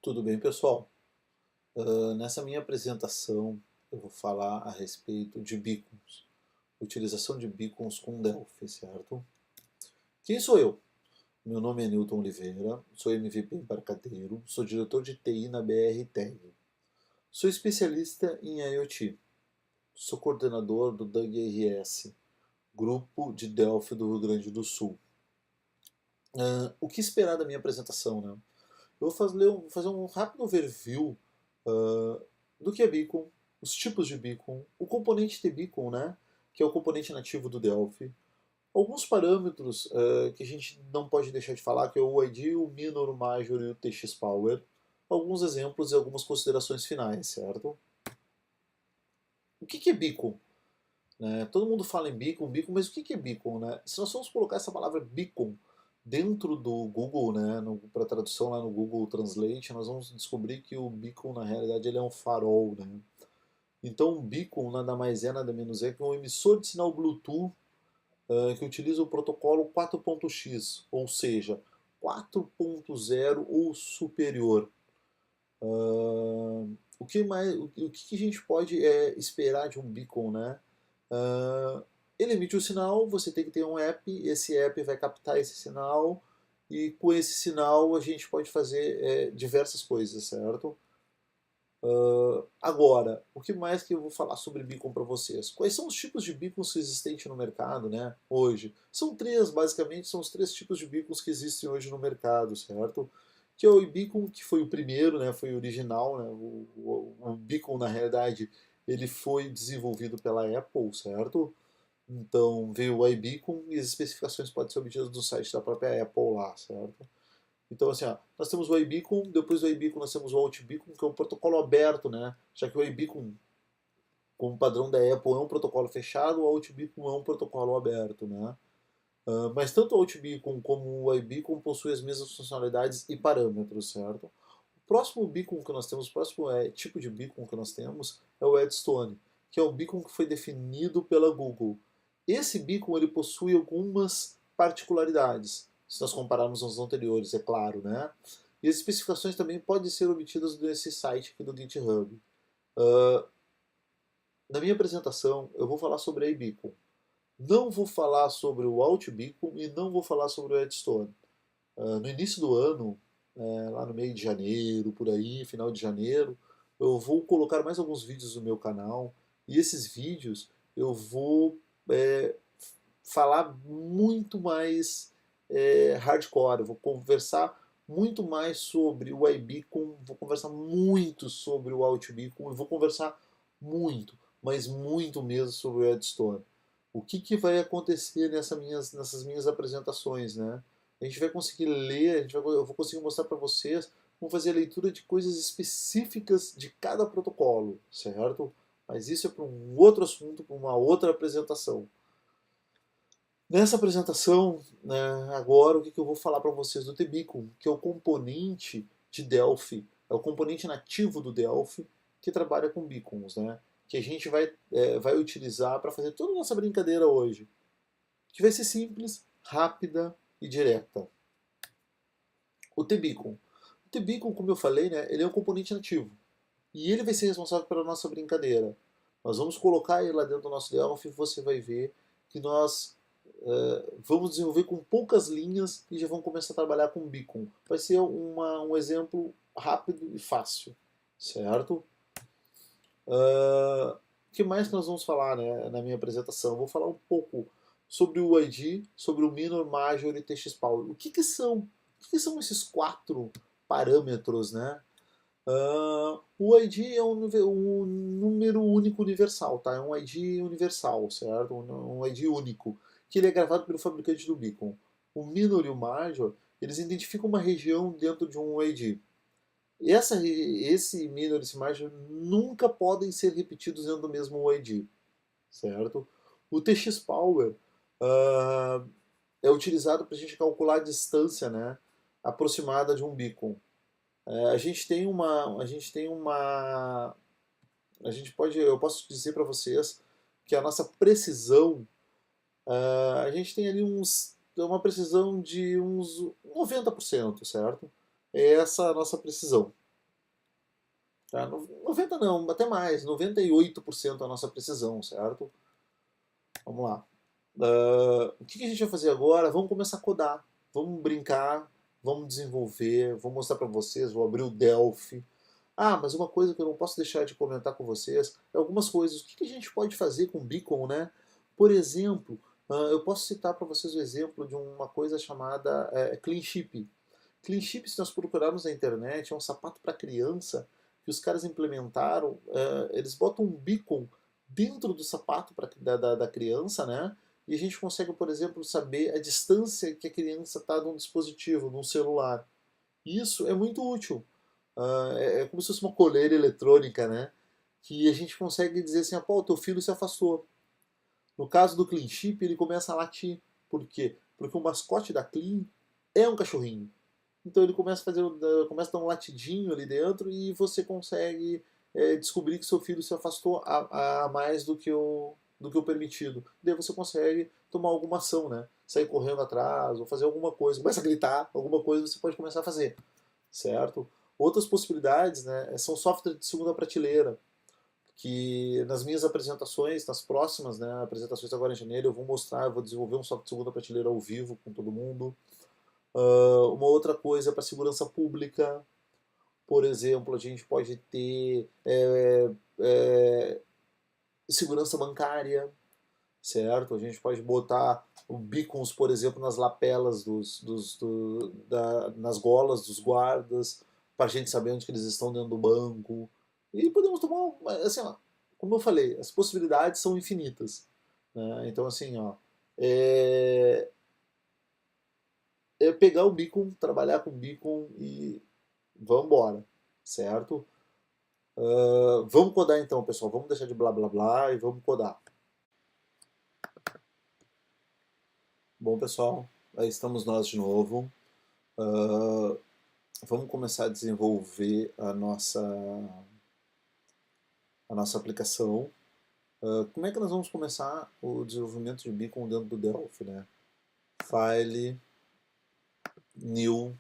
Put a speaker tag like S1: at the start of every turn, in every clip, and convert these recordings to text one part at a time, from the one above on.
S1: Tudo bem, pessoal? Nessa minha apresentação, eu vou falar a respeito de beacons. Utilização de beacons com Delphi, certo? Quem sou eu? Meu nome é Newton Oliveira, sou MVP embarcadeiro, sou diretor de TI na BR Tag. Sou especialista em IoT. Sou coordenador do DUG-RS, grupo de Delphi do Rio Grande do Sul. O que esperar da minha apresentação, né? Eu vou fazer um rápido overview uh, do que é beacon, os tipos de beacon, o componente de beacon, né, que é o componente nativo do Delphi, alguns parâmetros que a gente não pode deixar de falar, que é o ID, o minor, o major e o txpower, alguns exemplos e algumas considerações finais, certo? O que é beacon? Né? Todo mundo fala em beacon, beacon, mas o que é beacon? Né? Se nós formos colocar essa palavra beacon dentro do Google, né, para tradução lá no Google Translate, nós vamos descobrir que o beacon, na realidade, ele é um farol. Né? Então, o beacon nada mais é, nada menos é que um emissor de sinal Bluetooth que utiliza o protocolo 4.x, ou seja, 4.0 ou superior. O que mais, o que a gente pode esperar de um beacon, né? Uh, Ele emite o sinal, você tem que ter um app, esse app vai captar esse sinal e com esse sinal a gente pode fazer diversas coisas, certo? Agora, o que mais que eu vou falar sobre beacon para vocês? Quais são os tipos de beacons que existem no mercado, né, hoje? São três, basicamente, são os três tipos de beacons que existem hoje no mercado, certo? Que é o iBeacon, que foi o primeiro, né, foi o original, né, o beacon, na realidade, ele foi desenvolvido pela Apple, certo? Então veio o iBeacon e as especificações podem ser obtidas do site da própria Apple lá, certo? Então, assim, ó, nós temos o iBeacon, depois do iBeacon nós temos o OutBeacon, que é um protocolo aberto, né? Já que o iBeacon, como padrão da Apple, é um protocolo fechado, o OutBeacon é um protocolo aberto, né? Mas tanto o OutBeacon como o iBeacon possuem as mesmas funcionalidades e parâmetros, certo? O próximo beacon que nós temos, o próximo tipo de beacon que nós temos é o Edstone, que é o beacon que foi definido pela Google. Esse beacon ele possui algumas particularidades, se nós compararmos aos anteriores, é claro, né? E as especificações também podem ser obtidas nesse site aqui do GitHub. Uh, Na minha apresentação, eu vou falar sobre a iBeacon. Não vou falar sobre o OutBeacon e não vou falar sobre o Edstone. No início do ano, lá no meio de janeiro, por aí, final de janeiro, eu vou colocar mais alguns vídeos no meu canal. E esses vídeos eu vou falar muito mais hardcore. Eu vou conversar muito mais sobre o iBeacon, vou conversar muito sobre o OutBeacon e vou conversar muito, mas muito mesmo sobre o Edstone. O que vai acontecer nessas minhas apresentações, né? A gente vai conseguir ler, eu vou conseguir mostrar para vocês, vamos fazer a leitura de coisas específicas de cada protocolo, certo? Mas isso é para um outro assunto, para uma outra apresentação. Nessa apresentação, né, agora, o que eu vou falar para vocês do Tbicon, que é o componente de Delphi, é o componente nativo do Delphi que trabalha com beacons, né? Que a gente vai utilizar para fazer toda a nossa brincadeira hoje, que vai ser simples, rápida e direta. O Tbicon. O Tbicon, como eu falei, né, ele é um componente nativo. E ele vai ser responsável pela nossa brincadeira. Nós vamos colocar ele lá dentro do nosso Delphi e você vai ver que nós vamos desenvolver com poucas linhas e já vamos começar a trabalhar com beacon. Vai ser um exemplo rápido e fácil, certo? O que mais que nós vamos falar, né, na minha apresentação? Vou falar um pouco sobre o ID, sobre o minor, major e txpower. O que são esses quatro parâmetros, né? O ID é um número único universal, tá? É um ID universal, certo? Um ID único, que ele é gravado pelo fabricante do beacon. O minor e o major, eles identificam uma região dentro de um ID. Esse minor e esse major nunca podem ser repetidos dentro do mesmo ID, certo? O TX-Power é utilizado para a gente calcular a distância, né, aproximada de um beacon. Eu posso dizer para vocês que a nossa precisão, a gente tem ali uma precisão de uns 90%, certo? É essa a nossa precisão. Tá? 90 não, até mais, 98% da nossa precisão, certo? Vamos lá. O que a gente vai fazer agora? Vamos começar a codar, vamos brincar, vamos desenvolver, vou mostrar para vocês, vou abrir o Delphi. Ah, mas uma coisa que eu não posso deixar de comentar com vocês é algumas coisas. O que a gente pode fazer com Beacon, né? Por exemplo, eu posso citar para vocês o exemplo de uma coisa chamada CleanShip. CleanShip, se nós procurarmos na internet, é um sapato para criança que os caras implementaram. Eles botam um beacon dentro do sapato da criança, né? E a gente consegue, por exemplo, saber a distância que a criança está de um dispositivo, de um celular. Isso é muito útil. É como se fosse uma coleira eletrônica, né? Que a gente consegue dizer assim, pô, o teu filho se afastou. No caso do Clean Chip, ele começa a latir. Por quê? Porque o mascote da Clean é um cachorrinho. Então ele começa a fazer, começa a dar um latidinho ali dentro e você consegue descobrir que seu filho se afastou a mais do que o permitido. Daí você consegue tomar alguma ação, né? Sair correndo atrás ou fazer alguma coisa. Começa a gritar, alguma coisa você pode começar a fazer, certo? Outras possibilidades, né, são software de segunda prateleira, que nas minhas apresentações, nas próximas, né, apresentações agora em janeiro, eu vou mostrar, eu vou desenvolver um software de segunda prateleira ao vivo com todo mundo. Uma outra coisa para segurança pública, por exemplo, a gente pode ter segurança bancária, certo? A gente pode botar beacons, por exemplo, nas lapelas nas golas dos guardas, para a gente saber onde que eles estão dentro do banco. E podemos tomar, assim, ó, como eu falei, as possibilidades são infinitas, né? Então, assim, ó, é, pegar o beacon, trabalhar com o beacon e vamos embora, certo? Vamos codar então, pessoal. Vamos deixar de blá blá blá e vamos codar. Bom, pessoal, aí estamos nós de novo. Uh, Vamos começar a desenvolver a nossa aplicação. Como é que nós vamos começar o desenvolvimento de Beacon dentro do Delphi, né? File, New,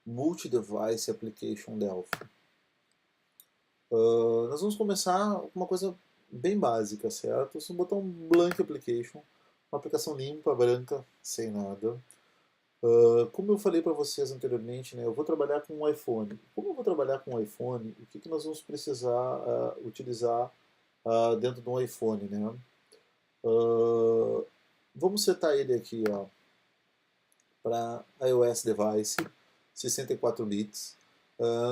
S1: Multi-Device Application Delphi. Nós vamos começar com uma coisa bem básica, certo? Nós vamos botar um Blank Application, uma aplicação limpa, branca, sem nada. Como eu falei para vocês anteriormente, né, eu vou trabalhar com um iPhone. Como eu vou trabalhar com um iPhone, o que nós vamos precisar utilizar dentro de um iPhone, né? Uh, Vamos setar ele aqui, ó, para iOS device, 64 bits.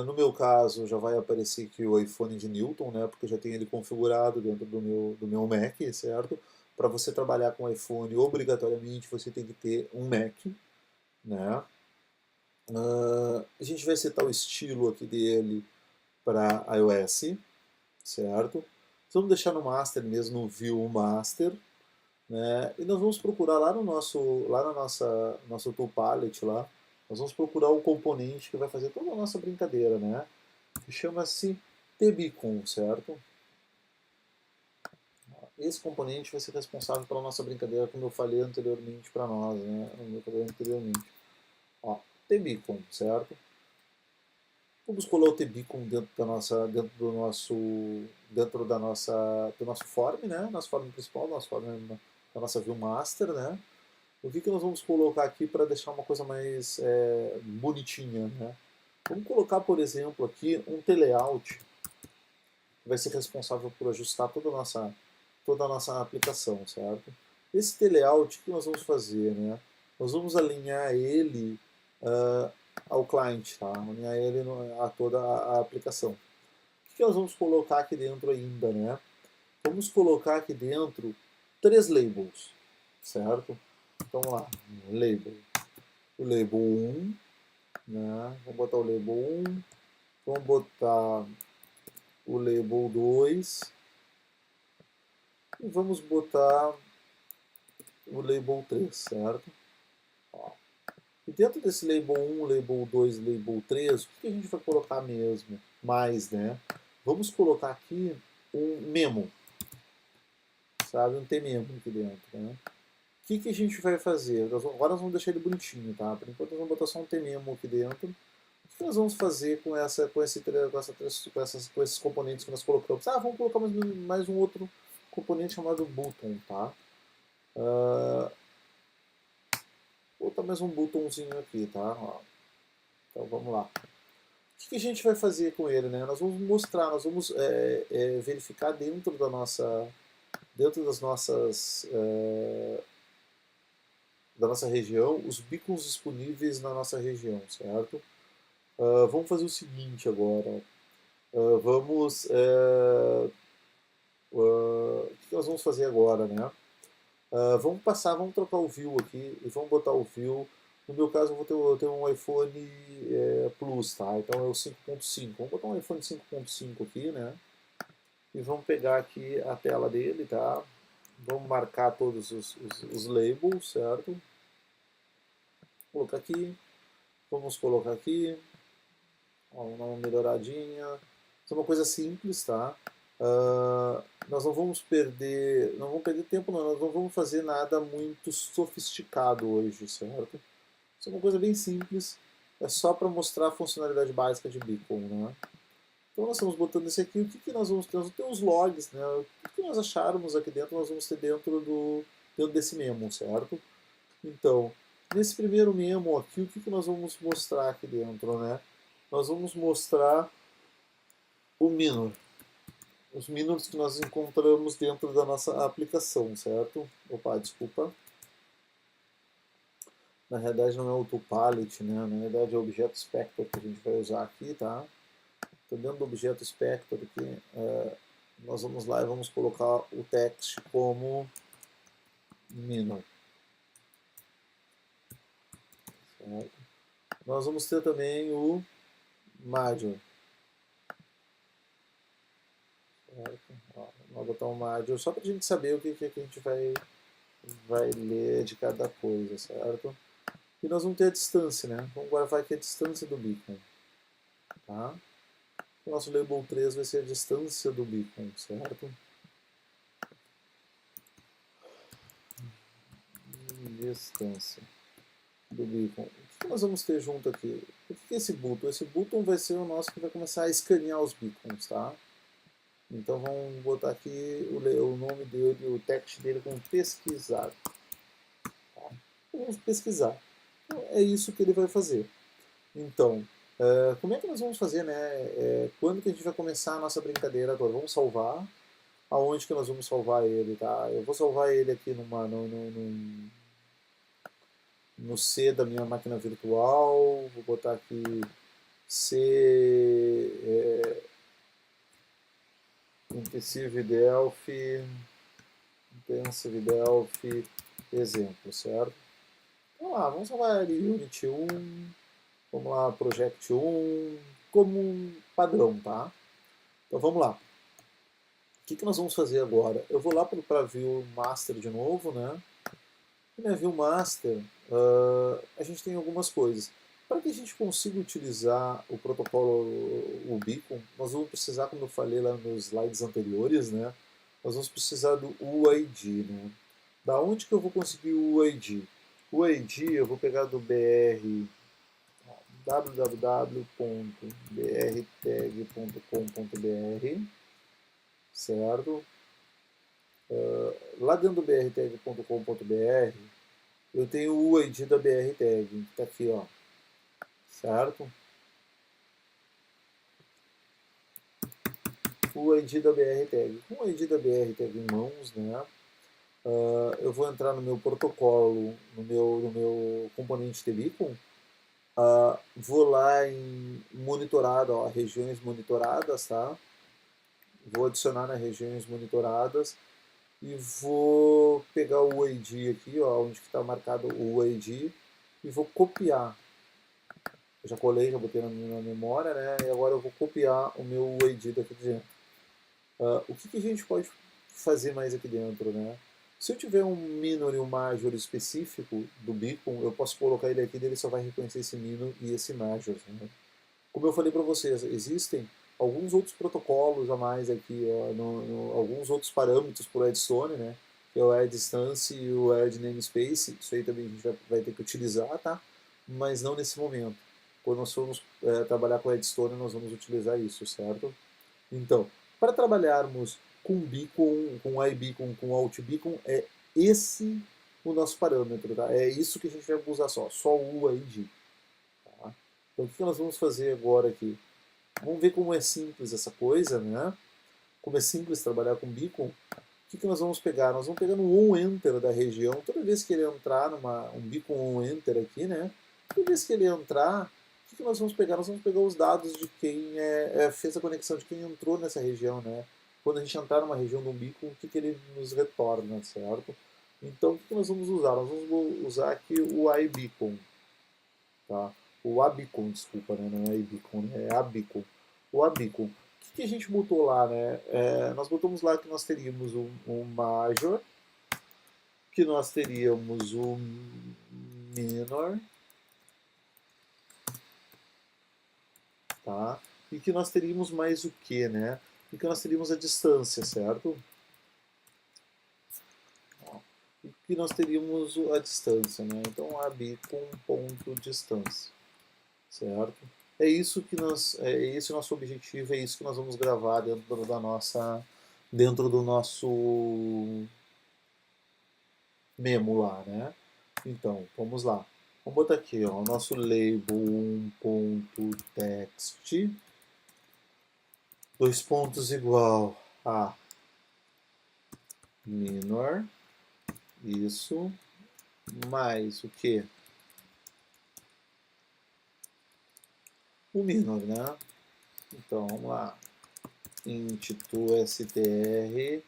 S1: No meu caso, já vai aparecer aqui o iPhone de Newton, né? Porque eu já tenho ele configurado dentro do meu Mac, certo? Para você trabalhar com iPhone, obrigatoriamente você tem que ter um Mac, né? A gente vai setar o estilo aqui dele para iOS, certo? Vamos deixar no master mesmo, no view master, né? E nós vamos procurar lá na nosso tool palette lá, nós vamos procurar o componente que vai fazer toda a nossa brincadeira, né? Que chama-se tbeacon, certo? Esse componente vai ser responsável pela nossa brincadeira, como eu falei anteriormente para nós, né? Eu falei anteriormente. Ó, tbeacon, certo? Vamos colar o tbeacon dentro do nosso form, né? Nosso form principal, da nossa view master, né? O que nós vamos colocar aqui para deixar uma coisa mais bonitinha, né? Vamos colocar, por exemplo, aqui um teleout que vai ser responsável por ajustar toda a nossa aplicação, certo? Esse teleout, o que nós vamos fazer, né? Nós vamos alinhar ele uh, ao cliente, tá? Alinhar ele a toda a aplicação. O que nós vamos colocar aqui dentro ainda, né? Vamos colocar aqui dentro 3 labels, certo? Então vamos lá, label. O label 1, né? Vamos botar o label 1, vamos botar o label 2 e vamos botar o label 3, certo? Ó. E dentro desse label 1, label 2 e label 3, o que a gente vai colocar mesmo? Mais, né? Vamos colocar aqui um memo, sabe? Um T-memo aqui dentro, né? O que a gente vai fazer? Agora nós vamos deixar ele bonitinho, tá? Por enquanto nós vamos botar só um T-memo aqui dentro. O que nós vamos fazer com esses componentes que nós colocamos? Ah, vamos colocar mais um outro componente chamado button, tá? Vou botar mais um buttonzinho aqui, tá? Ó, então vamos lá. O que a gente vai fazer com ele, né? Nós vamos mostrar, nós vamos verificar dentro das nossas da nossa região, os beacons disponíveis na nossa região, certo? Vamos fazer o seguinte agora. O que nós vamos fazer agora, né? Vamos trocar o view aqui e vamos botar o view. No meu caso, eu tenho um iPhone Plus, tá? Então é o 5.5. Vamos botar um iPhone 5.5 aqui, né? E vamos pegar aqui a tela dele, tá? Vamos marcar todos os labels, certo? Colocar aqui. Vamos colocar aqui. Vamos dar uma melhoradinha. Isso é uma coisa simples, tá? Nós não vamos perder tempo não, nós não vamos fazer nada muito sofisticado hoje, certo? Isso é uma coisa bem simples, é só para mostrar a funcionalidade básica de beacon, né? Então nós estamos botando esse aqui, o que nós vamos ter? Nós vamos ter os logs, né? O que nós acharmos aqui dentro, nós vamos ter dentro desse memo, certo? Então, nesse primeiro memo aqui, o que nós vamos mostrar aqui dentro, né? Nós vamos mostrar o minor, os minors que nós encontramos dentro da nossa aplicação, certo? Opa, desculpa. Na realidade não é o toPalette, né? Na realidade é o objeto Spectre que a gente vai usar aqui, tá? Então dentro do objeto Spectre aqui, nós vamos lá e vamos colocar o text como minor. Certo? Nós vamos ter também o major. Certo? Ó, vamos botar um major só para a gente saber o que a gente vai ler de cada coisa, certo? E nós vamos ter a distância, né? Vamos guardar aqui a distância do beacon. Tá? O nosso label 3 vai ser a distância do beacon, certo? Distância do beacon. O que nós vamos ter junto aqui? O que é esse button? Esse button vai ser o nosso que vai começar a escanear os beacons, tá? Então vamos botar aqui o nome dele, o text dele como pesquisar. Tá? Vamos pesquisar. Então, é isso que ele vai fazer. Então, como é que nós vamos fazer, né? Quando que a gente vai começar a nossa brincadeira agora? Vamos salvar. Aonde que nós vamos salvar ele, tá? Eu vou salvar ele aqui no C da minha máquina virtual. Vou botar aqui C Intensive Delphi, exemplo, certo? Vamos lá, vamos salvar ali Unity 1, vamos lá, Project 1, como um padrão, tá? Então vamos lá. O que nós vamos fazer agora? Eu vou lá para View Master de novo, né? E na View Master, a gente tem algumas coisas. Para que a gente consiga utilizar o protocolo, o beacon, nós vamos precisar, como eu falei lá nos slides anteriores, né? Nós vamos precisar do UID, né? Da onde que eu vou conseguir o UID? O UID eu vou pegar do www.brtag.com.br, certo? Lá dentro do brtag.com.br eu tenho o UID da BRTag, que está aqui, ó, certo? O ID da BRTag. Com o ID da BRTag em mãos, né? Eu vou entrar no meu protocolo, no meu componente Telecom, vou lá em monitorado, ó, regiões monitoradas, tá? Vou adicionar nas regiões monitoradas e vou pegar o UID aqui, ó, onde está marcado o UID, e vou copiar. Eu já colei, já botei na minha memória, né? E agora eu vou copiar o meu UID daqui dentro. O que a gente pode fazer mais aqui dentro, né? Se eu tiver um minor e um major específico do beacon, eu posso colocar ele aqui e ele só vai reconhecer esse minor e esse major. Né? Como eu falei para vocês, existem alguns outros protocolos a mais aqui, alguns outros parâmetros para o Edstone, né? Que é o add distance e o add namespace. Isso aí também a gente vai ter que utilizar, tá? Mas não nesse momento. quando nós formos trabalhar com Redstone, nós vamos utilizar isso, certo? Então, para trabalharmos com beacon, com iBeacon, com outBeacon, é esse o nosso parâmetro, tá? É isso que a gente vai usar só o ID. Tá? Então, o que nós vamos fazer agora aqui? Vamos ver como é simples essa coisa, né? Como é simples trabalhar com beacon. O que nós vamos pegar? Nós vamos pegar no onEnter da região. Toda vez que ele entrar um beacon onEnter aqui, né? Toda vez que ele entrar, o que nós vamos pegar? Nós vamos pegar os dados de quem fez a conexão, de quem entrou nessa região, né? Quando a gente entrar numa região de um beacon, o que ele nos retorna, certo? Então, o que nós vamos usar? Nós vamos usar aqui o iBeacon, tá? O abeacon, desculpa, né? Não é iBeacon, né? É abeacon. O abeacon. O que a gente botou lá, né? Nós botamos lá que nós teríamos um major, que nós teríamos um minor, tá? E que nós teríamos mais o que, né? E que nós teríamos a distância, certo? E que nós teríamos a distância, né? Então, AB com ponto distância, certo? É isso que é esse o nosso objetivo, é isso que nós vamos gravar dentro do nosso memo lá, né? Então, vamos lá. Vamos botar aqui, ó, o nosso label 1.text, dois pontos igual a minor, isso, mais o que? O minor, né? Então, vamos lá. Int toStr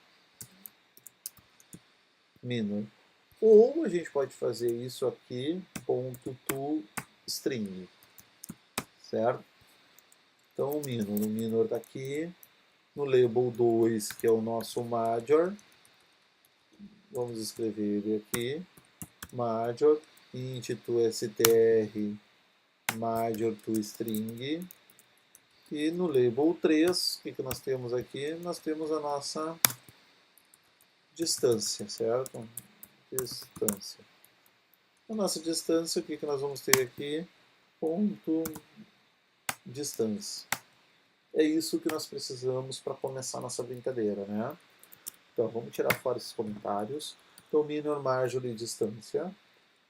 S1: minor. Ou a gente pode fazer isso aqui, ponto toString, certo? Então, o minor está aqui. No label 2, que é o nosso major, vamos escrever ele aqui, major, int toStr major toString. E no label 3, o que nós temos aqui? Nós temos a nossa distância, certo? Distância. A nossa distância, o que nós vamos ter aqui? Ponto distância. É isso que nós precisamos para começar nossa brincadeira, né? Então, vamos tirar fora esses comentários. Então, minor, major e distância,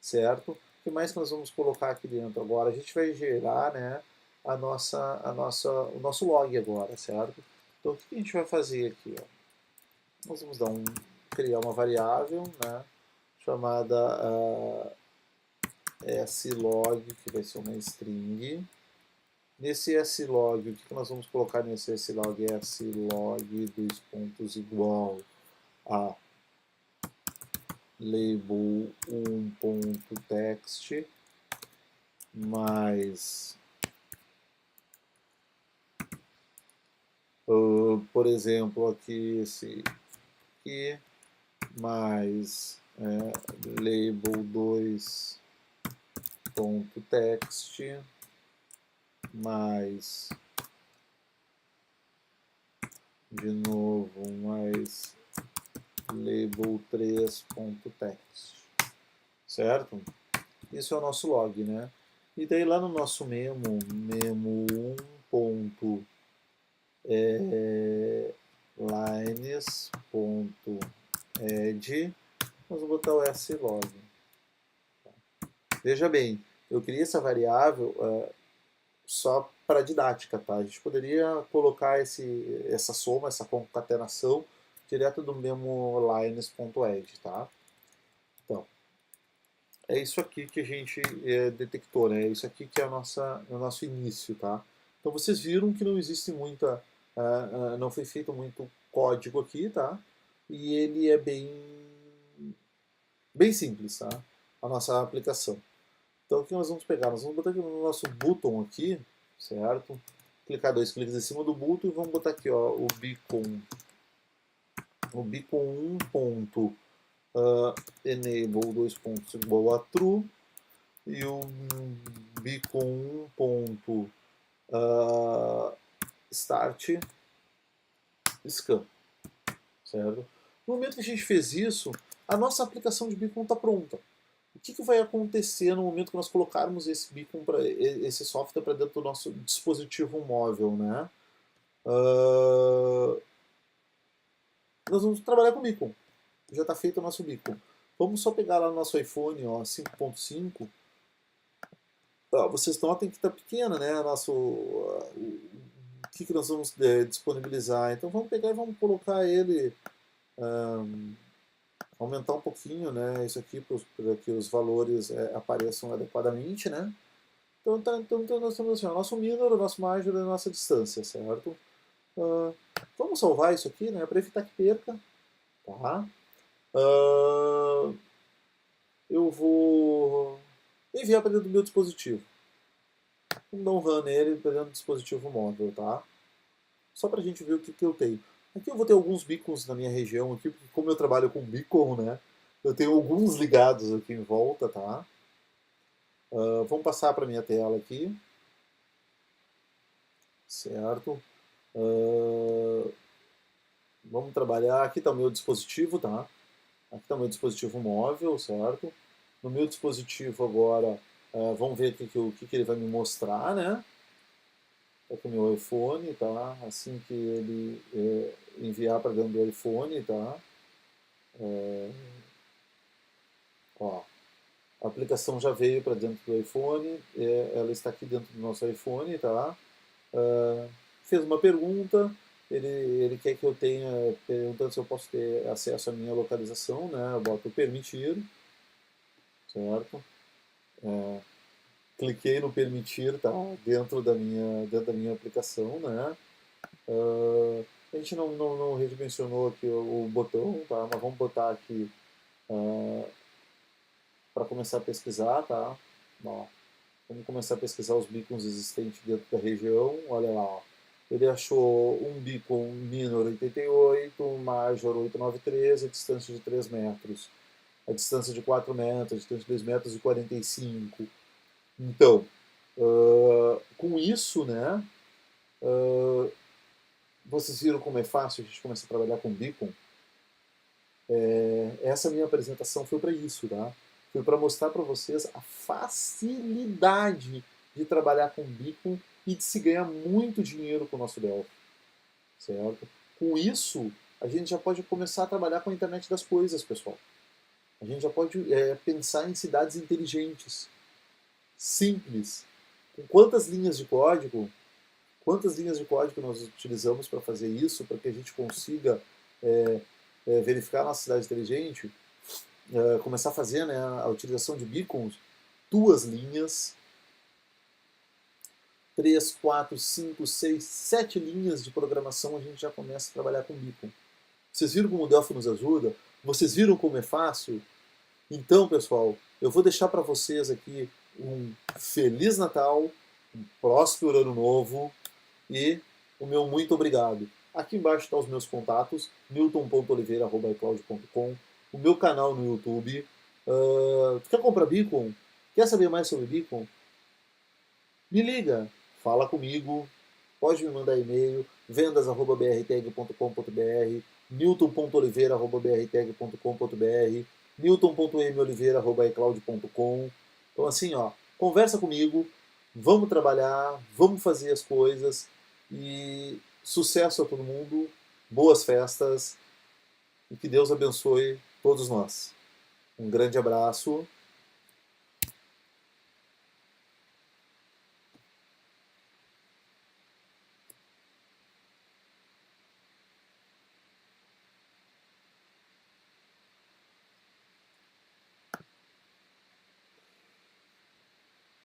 S1: certo? O que mais que nós vamos colocar aqui dentro agora? A gente vai gerar, né, o nosso log agora, certo? Então, o que a gente vai fazer aqui? Ó? Nós vamos criar uma variável, né, chamada slog, que vai ser uma string. Nesse slog, o que nós vamos colocar nesse slog? Slog, dois pontos igual a label 1.text mais, por exemplo, aqui esse aqui, mais label 2.text mais, de novo, mais label 3.text, certo? Isso é o nosso log, né? E daí lá no nosso memo 1.lines.add, nós vamos botar o slog. Veja bem, eu criei essa variável só para didática, tá? A gente poderia colocar essa soma, essa concatenação direto do memo lines.add, tá? Então, é isso aqui que a gente detectou, né? É isso aqui que é o nosso início, tá? Então vocês viram que não existe não foi feito muito código aqui, tá? E ele é bem simples, tá? A nossa aplicação. Então o que nós vamos pegar? Nós vamos botar aqui no nosso button aqui, certo? Clicar dois cliques em cima do button e vamos botar aqui, ó, o beacon 1 ponto enable dois pontos igual a true e o beacon 1 ponto start scan, certo? No momento que a gente fez isso, a nossa aplicação de beacon está pronta. O que vai acontecer no momento que nós colocarmos esse beacon, esse software para dentro do nosso dispositivo móvel, né? Nós vamos trabalhar com beacon. Já está feito o nosso beacon. Vamos só pegar lá no nosso iPhone, ó, 5.5. Vocês notem que está pequena, né? O que nós vamos disponibilizar. Então vamos pegar e vamos colocar ele, aumentar um pouquinho, né? Isso aqui para que os valores apareçam adequadamente, né? Então nós temos assim, o nosso minor, o nosso major e a nossa distância, certo? Vamos salvar isso aqui, né? Para evitar que perca, tá? Eu vou enviar para dentro do meu dispositivo. Vamos dar um run nele para dentro do dispositivo móvel, tá? Só para a gente ver o que eu tenho. Aqui eu vou ter alguns beacons na minha região, aqui, porque como eu trabalho com beacon, né? Eu tenho alguns ligados aqui em volta, tá? Vamos passar para minha tela aqui. Certo? Vamos trabalhar. Aqui está o meu dispositivo, tá? Aqui está o meu dispositivo móvel, certo? No meu dispositivo agora, vamos ver o que ele vai me mostrar, né? Tá aqui o meu iPhone, tá? Assim que ele enviar para dentro do iPhone, tá? Ó, a aplicação já veio para dentro do iPhone, ela está aqui dentro do nosso iPhone, tá? Fez uma pergunta, ele quer que eu tenha, perguntando se eu posso ter acesso à minha localização, né? Eu boto permitir, certo? Cliquei no permitir, tá? Dentro da minha aplicação, né? A gente não redimensionou aqui o botão, tá? Mas vamos botar aqui para começar a pesquisar, tá? Ó, vamos começar a pesquisar os beacons existentes dentro da região. Olha lá, ó. Ele achou um beacon minor 88, um major 893, a distância de 3 metros, a distância de 4 metros, a distância de 2 metros e 45. Então, com isso, né, vocês viram como é fácil a gente começar a trabalhar com beacon? Essa minha apresentação foi para isso, tá? Foi para mostrar para vocês a facilidade de trabalhar com beacon e de se ganhar muito dinheiro com o nosso Delphi, certo? Com isso, a gente já pode começar a trabalhar com a internet das coisas, pessoal. A gente já pode pensar em cidades inteligentes, simples. Com quantas linhas de código nós utilizamos para fazer isso, para que a gente consiga verificar a nossa cidade inteligente, começar a fazer, né, a utilização de beacons, 2 linhas, 3, 4, 5, 6, 7 linhas de programação a gente já começa a trabalhar com beacon. Vocês viram como o Delphi nos ajuda? Vocês viram como é fácil? Então, pessoal, eu vou deixar para vocês aqui um Feliz Natal, um próspero Ano Novo e o meu muito obrigado. Aqui embaixo estão os meus contatos, newton.oliveira@icloud.com, o meu canal no YouTube. Tu quer comprar beacon? Quer saber mais sobre beacon? Me liga, fala comigo, pode me mandar e-mail, vendas@brtag.com.br, newton.oliveira@brtag.com.br, newton.moliveira@icloud.com. Então assim, ó, conversa comigo, vamos trabalhar, vamos fazer as coisas e sucesso a todo mundo, boas festas e que Deus abençoe todos nós. Um grande abraço.